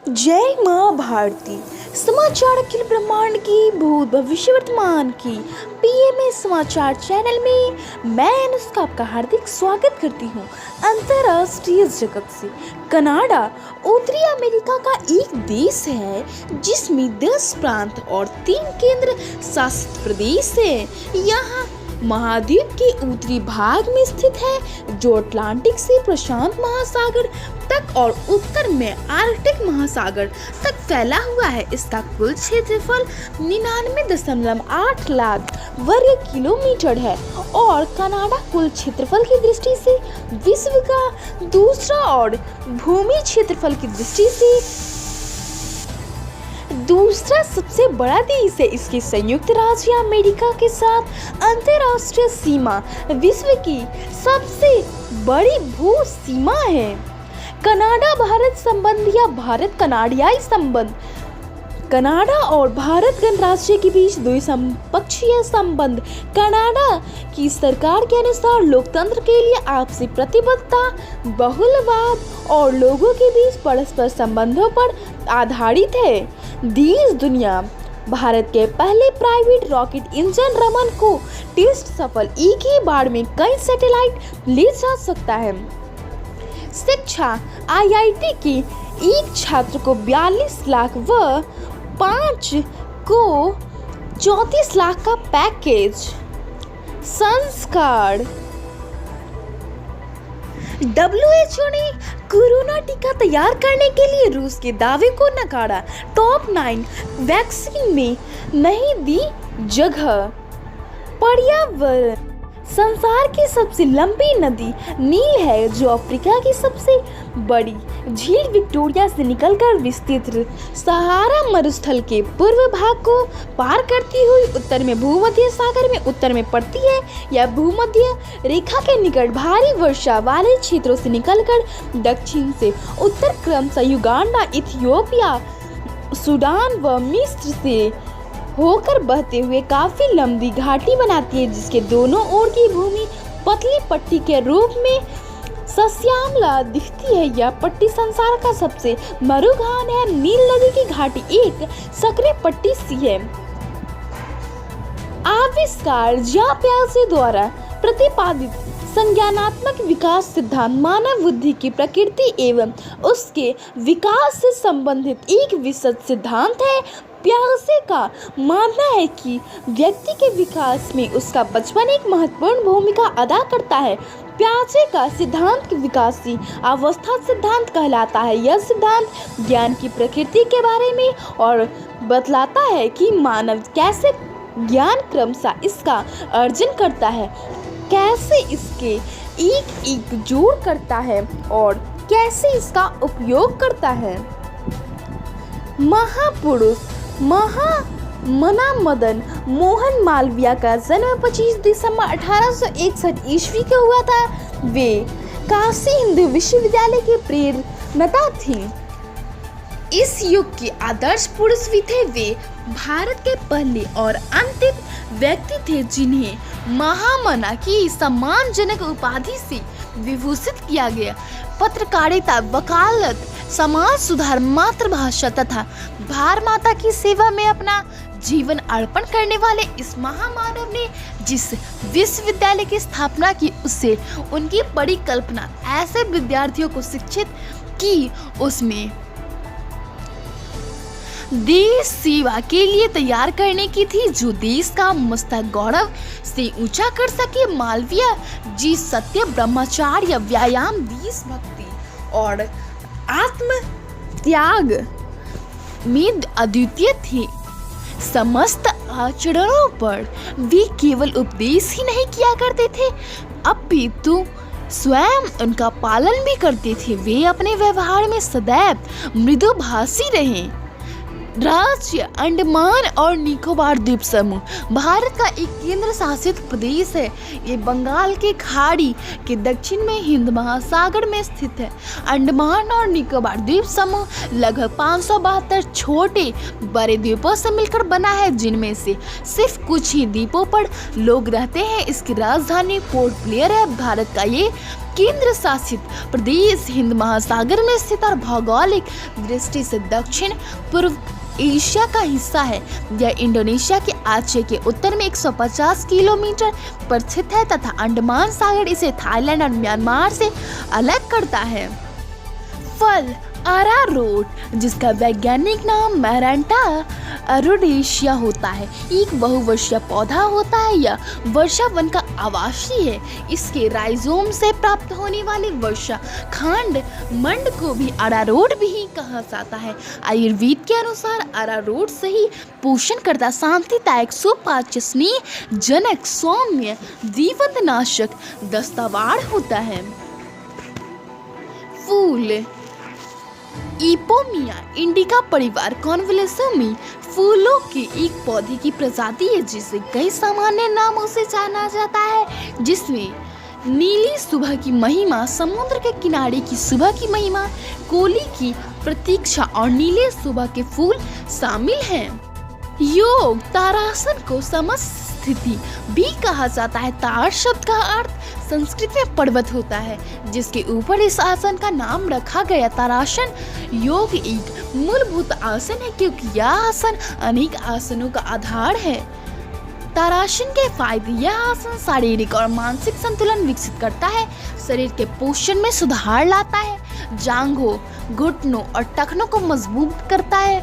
जय माँ भारती। समाचार अखिल ब्रह्मांड की, भूत भविष्य वर्तमान की पीएमए समाचार चैनल में मैं अनुष्का आपका हार्दिक स्वागत करती हूँ। अंतर्राष्ट्रीय जगत से कनाडा उत्तरी अमेरिका का एक देश है जिसमें 10 प्रांत और 3 केंद्र शासित प्रदेश है। यहाँ महाद्वीप के उत्तरी भाग में स्थित है जो अटलांटिक से प्रशांत महासागर तक और उत्तर में आर्कटिक महासागर तक फैला हुआ है। इसका कुल क्षेत्रफल 99.8 लाख वर्ग किलोमीटर है और कनाडा कुल क्षेत्रफल की दृष्टि से विश्व का दूसरा और भूमि क्षेत्रफल की दृष्टि से दूसरा सबसे बड़ा देश है। इसके संयुक्त राज्य अमेरिका के साथ अंतर्राष्ट्रीय सीमा विश्व की सबसे बड़ी भू सीमा है। कनाडा भारत संबंध या भारत कनाडियाई संबंध कनाडा और भारत गणराज्य के बीच द्विपक्षीय संबंध कनाडा की सरकार के अनुसार लोकतंत्र के लिए आपसी प्रतिबद्धता, बहुलवाद और लोगों के बीच परस्पर संबंधों पर आधारित है। देश दुनिया भारत के पहले प्राइवेट रॉकेट इंजन रमन को टेस्ट सफल एक ही बार में कई सैटेलाइट ले जा सकता है। शिक्षा आईआईटी के एक छात्र को 42 लाख व 5 को 34 लाख का पैकेज। संस्कार WHO ने कोरोना टीका तैयार करने के लिए रूस के दावे को नकारा। टॉप 9 वैक्सीन में नहीं दी जगह। पर्यावरण संसार की सबसे लंबी नदी नील है जो अफ्रीका की सबसे बड़ी झील विक्टोरिया से निकलकर विस्तृत सहारा मरुस्थल के पूर्व भाग को पार करती हुई उत्तर में भूमध्य सागर में उत्तर में पड़ती है। यह भूमध्य रेखा के निकट भारी वर्षा वाले क्षेत्रों से निकलकर दक्षिण से उत्तर क्रमशः युगांडा, इथियोपिया, सूडान व मिस्र से होकर बहते हुए काफी लंबी घाटी बनाती है जिसके दोनों ओर की भूमि पतली पट्टी के रूप में सस्यामला दिखती है। यह पट्टी संसार का सबसे मरुस्थल है। नील नदी की घाटी एक सक्रिय पट्टी सी है। आविष्कार ज्या प्याजे द्वारा प्रतिपादित संज्ञानात्मक विकास सिद्धांत मानव बुद्धि की प्रकृति एवं उसके विकास से संबंधित एक विशद सिद्धांत है। प्याजे का मानना है कि व्यक्ति के विकास में उसका बचपन एक महत्वपूर्ण भूमिका अदा करता है। प्याजे का सिद्धांत विकासी अवस्था सिद्धांत कहलाता है। यह सिद्धांत ज्ञान की प्रकृति के बारे में और बतलाता है कि मानव कैसे ज्ञान क्रमशः इसका अर्जन करता है, कैसे इसके एक जोड़ करता है और कैसे इसका उपयोग करता है। महापुरुष महामना मदन मोहन मालवीय का जन्म 25 दिसंबर 1861 ईस्वी को हुआ था। वे काशी हिंदू विश्वविद्यालय के प्रेरणा थी। इस युग के आदर्श पुरुष भी थे। वे भारत के पहले और अंतिम व्यक्ति थे जिन्हें महामना की सम्मानजनक उपाधि से विभूषित किया गया। पत्रकारिता, वकालत, समाज सुधार, मातृभाषा तथा भारत माता की सेवा में अपना जीवन अर्पण करने वाले इस महामानव ने जिस विश्वविद्यालय की स्थापना की उससे उनकी परिकल्पना ऐसे विद्यार्थियों को शिक्षित की उसमें देश सेवा के लिए तैयार करने की थी जो देश का मस्तक गौरव से ऊंचा कर सके। मालवीय जी सत्य, ब्रह्मचार्य, व्यायाम, देशभक्ति और आत्म त्याग में अद्वितीय थे। समस्त आचरणों पर वे केवल उपदेश ही नहीं किया करते थे अपितु स्वयं उनका पालन भी करते थे। वे अपने व्यवहार में सदैव मृदुभाषी रहे। राज्य अंडमान और निकोबार द्वीप समूह भारत का एक केंद्र शासित प्रदेश है। ये बंगाल के खाड़ी के दक्षिण में हिंद महासागर में स्थित है। अंडमान और निकोबार द्वीप समूह लगभग 572 छोटे बड़े द्वीपों से मिलकर बना है जिनमें से सिर्फ कुछ ही द्वीपों पर लोग रहते हैं। इसकी राजधानी पोर्ट ब्लेयर है। भारत का ये केंद्र शासित प्रदेश हिंद महासागर में स्थित और भौगोलिक दृष्टि से दक्षिण पूर्व एशिया का हिस्सा है। यह इंडोनेशिया के आचे के उत्तर में 150 किलोमीटर पर स्थित है तथा अंडमान सागर इसे थाईलैंड और म्यांमार से अलग करता है। फल अरारोट, जिसका वैज्ञानिक नाम मैरांटा अरोडेशिया होता है, एक बहुवर्षीय पौधा होता है। यह वर्षा वन का आवासीय है। इसके राइजोम से प्राप्त होने वाले वर्षा खंड मंड को भी अरारोट भी कहा जाता है। आयुर्वेद के अनुसार अरारोट सही पोषण करता, शांतिदायक, सुपाच्य, स्नेह जनक, सौम्य, जीवंतनाशक, दस्तावार होता है। फूल इपोमिया इंडिका परिवार कॉन्वलेसमी फूलों के एक पौधे की प्रजाति है जिसे कई सामान्य नामों से जाना जाता है, जिसमें नीली सुबह की महिमा, समुद्र के किनारे की सुबह की महिमा, कोली की प्रतीक्षा और नीले सुबह के फूल शामिल हैं। योग तारासन को समस्थिति भी कहा जाता है। तार शब्द का अर्थ संस्कृत में पर्वत होता है, जिसके ऊपर इस आसन का नाम रखा गया। तारासन योग एक मूलभूत आसन है क्योंकि यह आसन अनेक आसनों का आधार है। तारासन के फायदे: यह आसन शारीरिक और मानसिक संतुलन विकसित करता है, शरीर के पोषण में सुधार लाता है, जांघों, घुटनों और टखनों को मजबूत करता है,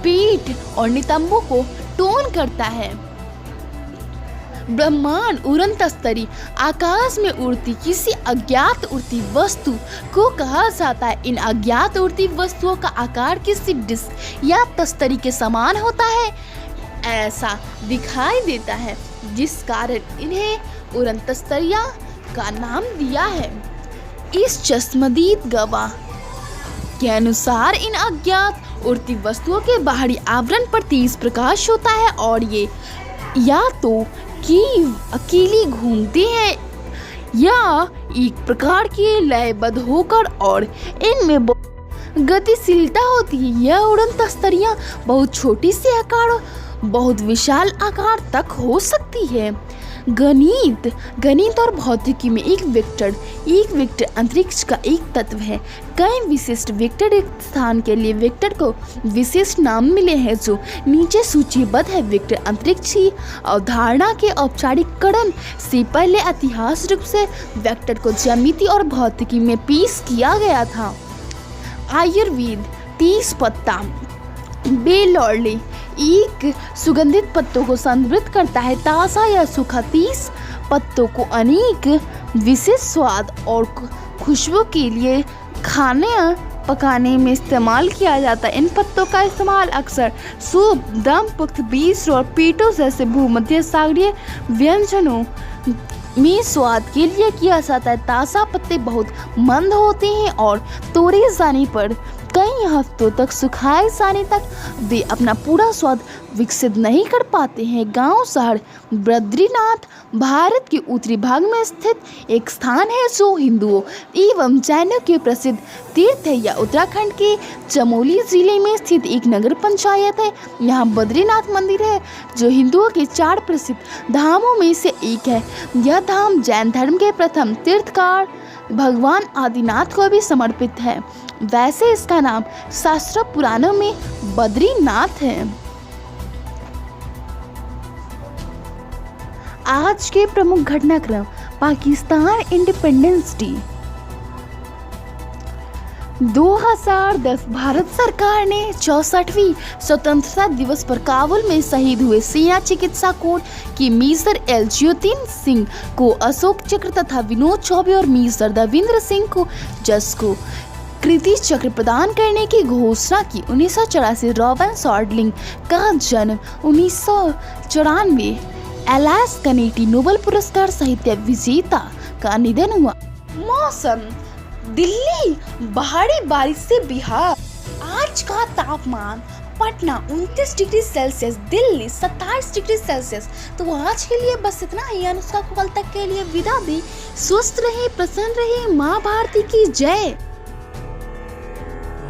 पीठ और नितंबों को टोन करता है। ब्रह्मांड उड़न तस्तरी, आकाश में उड़ती किसी अज्ञात उड़ती वस्तु को कहा जाता है। इन अज्ञात उड़ती वस्तुओं का आकार किसी डिस्क या तस्तरी के समान होता है, ऐसा दिखाई देता है, जिस कारण इन्हें उड़न तस्तरियां का नाम दिया है। इस चश्मदीद गवाह के अनुसार इन अज्ञात उड़ती वस्तुओं के बाहरी आवरण पर तेज प्रकाश होता है और ये या तो कि अकेली घूमती हैं या एक प्रकार की लयबद्ध होकर और इनमें गतिशीलता होती है। यह उड़न तस्तरियां बहुत छोटी सी आकार, बहुत विशाल आकार तक हो सकती है। गणित और भौतिकी में एक वेक्टर अंतरिक्ष का एक तत्व है। कई विशिष्ट वेक्टर स्थान के लिए वेक्टर को विशिष्ट नाम मिले हैं जो नीचे सूचीबद्ध है। वेक्टर अंतरिक्ष की अवधारणा के औपचारिकरण से पहले ऐतिहासिक रूप से वेक्टर को ज्यामिति और भौतिकी में पेश किया गया था। आयुर्वेद 30 पत्ता बेलौली एक सुगंधित पत्तों को संदर्भित करता है। ताज़ा या सूखा 30 पत्तों को अनेक विशेष स्वाद और खुशबू के लिए खाने पकाने में इस्तेमाल किया जाता है। इन पत्तों का इस्तेमाल अक्सर सूप, दम, पुख्त बीज और पीटो जैसे भूमध्य सागरीय व्यंजनों में स्वाद के लिए किया जाता है। ताज़ा पत्ते बहुत मंद होते हैं और तोड़े जाने पर कई हफ्तों तक सुखाए जाने तक वे अपना पूरा स्वाद विकसित नहीं कर पाते हैं। गांव शहर बद्रीनाथ भारत के उत्तरी भाग में स्थित एक स्थान है जो हिंदुओं एवं जैनों के प्रसिद्ध तीर्थ है। यह उत्तराखंड के चमोली जिले में स्थित एक नगर पंचायत है। यहाँ बद्रीनाथ मंदिर है जो हिंदुओं के 4 प्रसिद्ध धामों में से एक है। यह धाम जैन धर्म के प्रथम तीर्थकार भगवान आदिनाथ को भी समर्पित है। वैसे इसका नाम शास्त्र पुराणों में बद्रीनाथ है। आज के प्रमुख घटनाक्रम: पाकिस्तान इंडिपेंडेंस डे 2010 भारत सरकार ने 64वीं स्वतंत्रता दिवस पर काबुल में शहीद हुए सेना चिकित्सा कोर के मेजर ज्योतिन सिंह को अशोक चक्र तथा विनोद चौबे और मेजर देवेंद्र सिंह को जस को कृति चक्र प्रदान करने की घोषणा की। 1984 रॉबिन शॉर्डलिंग का जन्म 1994 एलास कनेटी नोबेल पुरस्कार साहित्य विजेता का निधन हुआ। मौसम: दिल्ली भारी बारिश से बिहार। आज का तापमान Patna 29 degree Celsius, Delhi 27 degree Celsius. तो आज के लिए बस इतना ही। अनुष्का को कल तक के लिए विदा दी। स्वस्थ रहे, प्रसन्न रहे। माँ भारती की जय।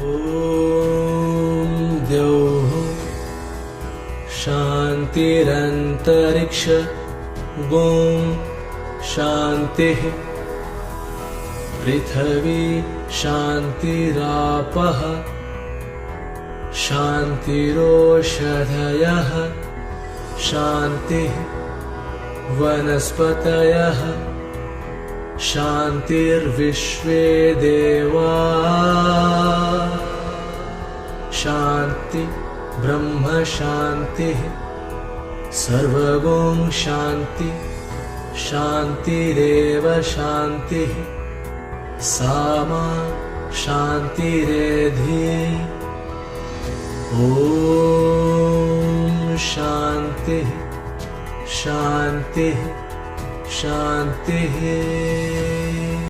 ओम द्यौः शान्तिरन्तरिक्ष ओम शान्तिः पृथिवी शान्तिरापः शान्तिरोषधयः शान्तिः वनस्पतयः शान्तिर्विश्वे देवा शान्ति ब्रह्म शान्तिः सर्वगुण शान्ति शान्तिरेव शान्तिः सामा शान्तिरेधि ॐ शान्तिः शान्तिः शान्तिः